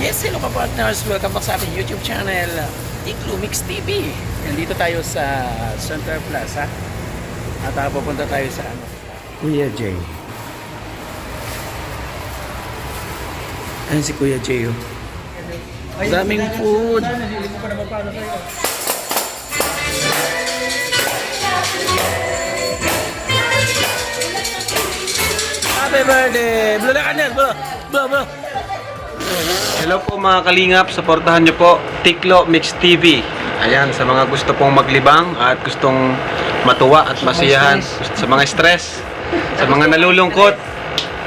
Yes, hello ka-partners. Welcome back sa ating YouTube channel, Tiklo Mix TV. Nandito tayo sa Center Plaza. At pupunta tayo sa Kuya Jay. Ayan si Kuya Jay. Oh. Daming food. Happy birthday! Blow na kanya! Blow! Hello po mga kalingap, supportahan nyo po Tiklo Mix TV. Ayan, sa mga gusto pong maglibang at gustong matuwa at masiyahan, sa mga stress, sa mga nalulungkot,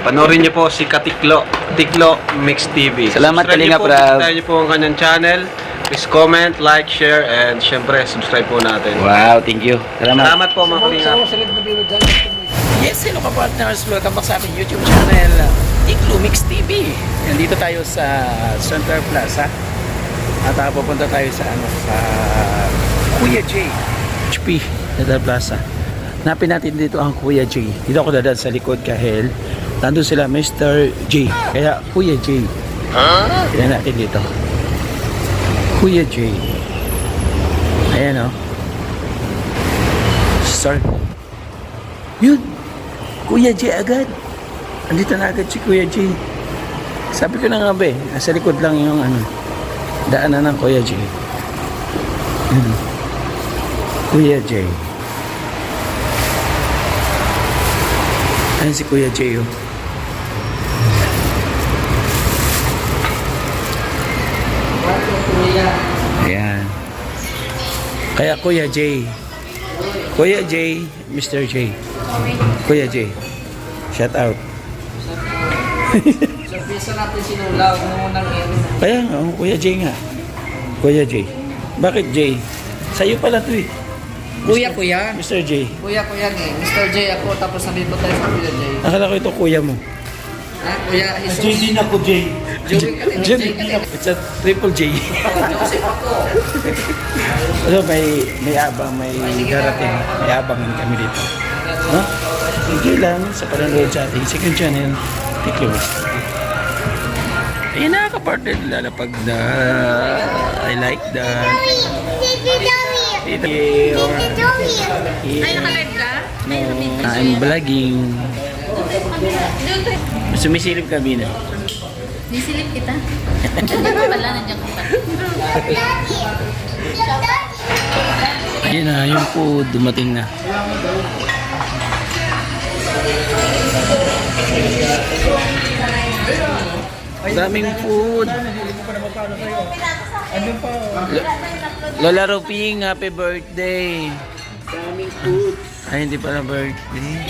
panoorin nyo po si Katiklo, Tiklo Mix TV. Salamat, Kalingap Rab. Subscribe nyo po ang kanyang channel. Please comment, like, share, and syempre subscribe po natin. Wow, thank you. Salamat po mga kalingap. Yes, hello ka-partners. Welcome back sa ating YouTube channel, Tiklo Mix TV. Nandito tayo sa Center Plaza. At pupunta tayo sa Kuya Jay HP Center Plaza. Hanapin natin dito ang Kuya Jay. Dito ako dadaan sa likod kahil nandun sila Mr. J. Kaya Kuya Jay. Tignan natin dito. Kuya Jay. Ayan o. Start. Yun. Kuya Jay agad. Andito na agad si Kuya Jay. Sabi ko na nga ba nasa likod lang yung daanan ng Kuya Jay. Kuya Jay. Ayan si Kuya Jay. Oh. Ayan. Kaya Kuya Jay. Kuya Jay, Mr. J. Kuya Jay. Shout out. Surprise natin sinulaw nung unang Kaya nga, Kuya Jay nga. Kuya Jay. Bakit Jay? Sa'yo pala to eh. Kuya. Mr. J. Kuya eh. Mr. J ako, tapos nandito tayo sa Kuya J. Akala ko ito kuya mo. Ha? Kuya Jesus. JD na ko J. Joey ka. It's a triple J. Joseph ako. So may abang, may darating. May abangin kami dito. No? Hindi lang sa panonood sa ating second channel, Tiklo Mix TV. Ayun na, ka-partner, lalapag na. I like that. Tito Ay, naka-live ka? I'm vlogging. Sumisilip kami na. Nisilip kita. Wala, nandiyan ka pa. Ayun na, yung food dumating na. Daming food. Lola Ruping, happy birthday. Daming food. Ay, hindi pala birthday.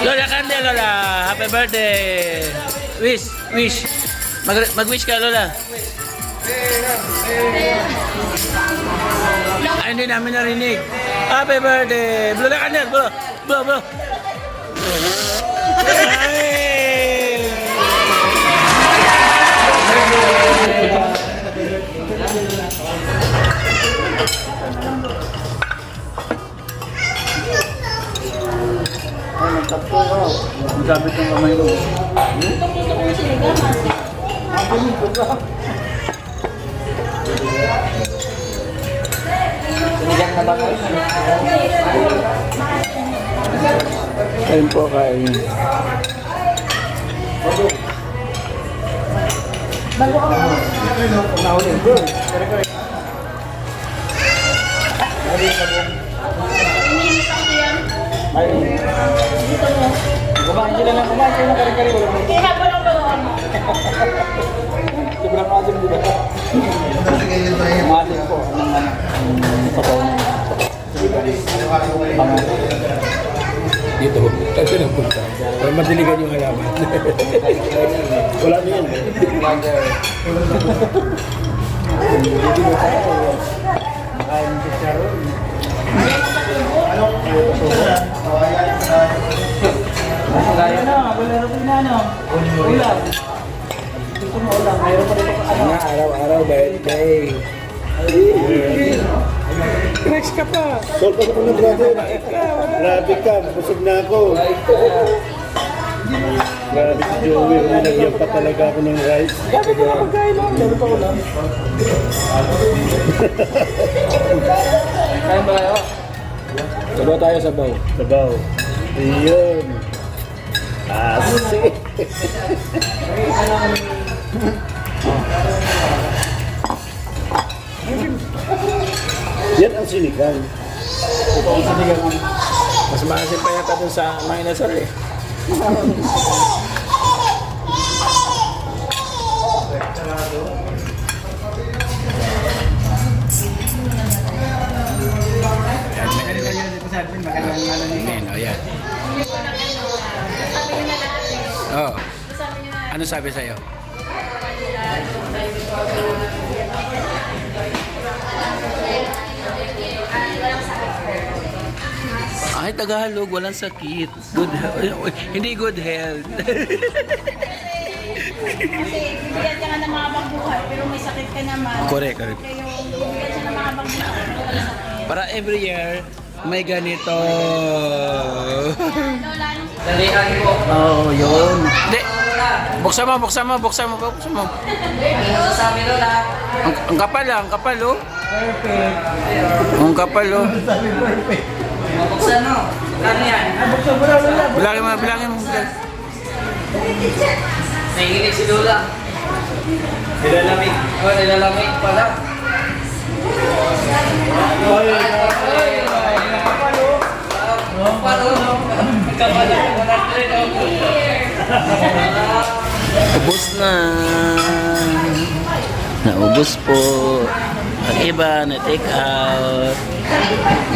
Lola Cande, Lola. Happy birthday. Wish. Mag-wish ka, Lola. Ay, hindi namin narinig. Happy birthday. Blow na kanya. Blow. Ay! Gamit ng kamay mo. Sinigang na ba kayo? Kain po, kain. Bago ako. Kumain sila ng kumain sila ng kare-kare. Kaya habang ang bagoon mo. Sobrang asim dito. Umasin po. Ito po. Kasi nagpunta. Para madiligan yung halaman. Wala na yan. Araw-araw birthday. Rex ka pa. Sol, pasok ko na brother. Grabe ka, busog na ako. Grabe si Joey, nilagyan pa talaga ako ng rice. Grabe ka na pagkain lang. Meron pa ko lang. Kain ba kayo? Sabaw tayo, sabaw. Sabaw. Iyon. Asik. Yan ang sinigang. Ito ang sinigang. Mas maasim pa yata dun sa mga inasal eh. Ayan, oh, yan. Oh. Ano sabi sa'yo? Ay, Tagalog, walang sakit. Good hindi good health. Kasi bigyan ka nga ng mahabang buhay, pero may sakit ka naman. Correct, correct. Kaya yung bigyan siya ng mahabang buhay, pero wala sakit. Para every year, may ganito. Lola, Dalihan mo. Oo, yun. Hindi. Buksan mo. Ano sasabi Lola? Ang kapal lang, ang kapal oh. Perfect. Ang kapal oh. Buksan mo. Ano yan? Bilangin mo. Nahihinig si Lola. Nilalamig. Oh, nilalamig pala. Ubus na. Naubos po. Ang iba na take out.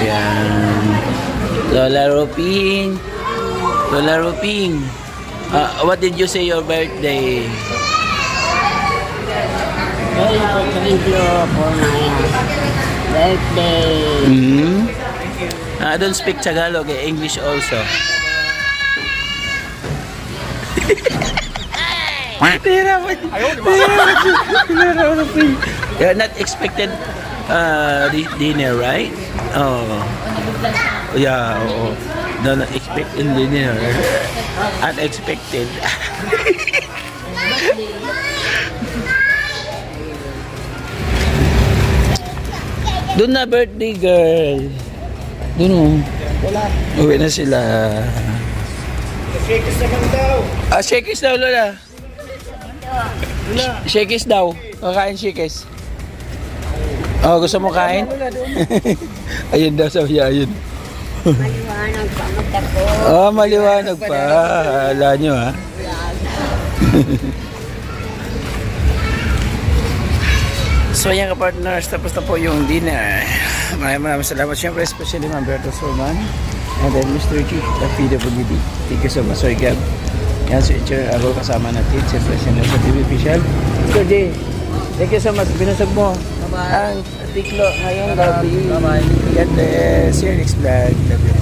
Yan. Lola Roping. What did you say your birthday? Thank you for my birthday. I don't speak Tagalog, English also. You're not expected dinner, right? Oh. Yeah, oo. No, not expected dinner. Unexpected. Doon na birthday girl. Doon o. Uwi na sila. Shakes naman daw. Shakes daw, Lola. Shakes daw. Kakain shakes. Oh, gusto mo kain? Ayun daw, sabi niya, ayun. Maliwanag pa magdako. Oh, maliwanag pa. Hala nyo, ha? So ayan ka-partners, tapos na po yung dinner. Maraming salamat. Siyempre, especially Mamberto Solman and then Mr. G, the PWD. Thank you so much, Sir Gab. Yan, si Itcher, ako kasama natin. Siyempre, sa TV Official. Mr. J, thank you so much. Binusog mo ang tiklo ngayong gabi. Bye-bye. God bless. See you next vlog. Love you.